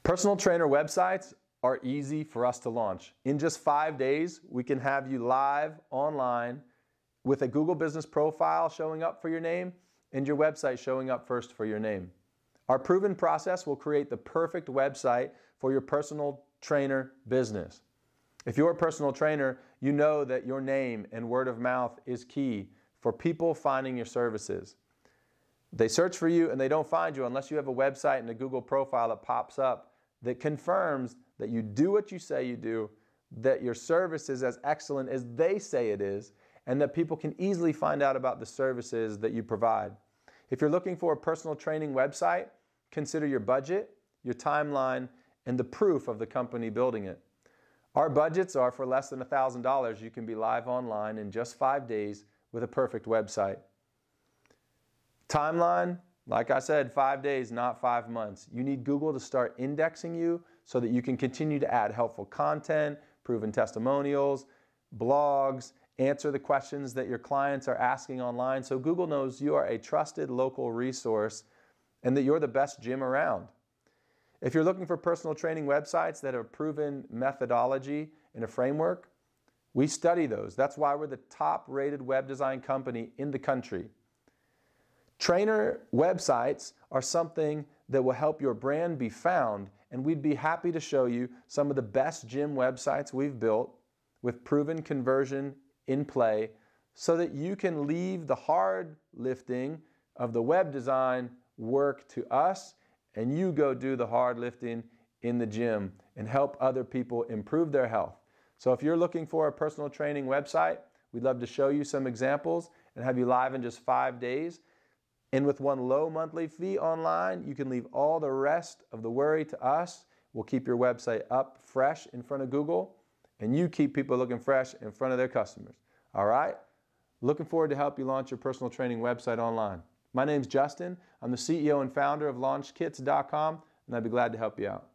Personal trainer websites are easy for us to launch. In just 5 days, we can have you live online with a Google business profile showing up for your name and your website showing up first for your name. Our proven process will create the perfect website for your personal trainer business. If you're a personal trainer, you know that your name and word of mouth is key for people finding your services. They search for you and they don't find you unless you have a website and a Google profile that pops up that confirms that you do what you say you do, that your service is as excellent as they say it is, and that people can easily find out about the services that you provide. If you're looking for a personal training website, consider your budget, your timeline, and the proof of the company building it. Our budgets are for less than $1,000. You can be live online in just 5 days with a perfect website. Timeline, like I said, 5 days, not 5 months. You need Google to start indexing you so that you can continue to add helpful content, proven testimonials, blogs, answer the questions that your clients are asking online so Google knows you are a trusted local resource and that you're the best gym around. If you're looking for personal training websites that have a proven methodology and a framework, we study those. That's why we're the top-rated web design company in the country. Trainer websites are something that will help your brand be found, and we'd be happy to show you some of the best gym websites we've built with proven conversion in play so that you can leave the hard lifting of the web design work to us and you go do the hard lifting in the gym and help other people improve their health. So if you're looking for a personal training website, we'd love to show you some examples and have you live in just 5 days. And with one low monthly fee online, you can leave all the rest of the worry to us. We'll keep your website up fresh in front of Google, and you keep people looking fresh in front of their customers. All right? Looking forward to help you launch your personal training website online. My name's Justin. I'm the CEO and founder of LaunchKits.com, and I'd be glad to help you out.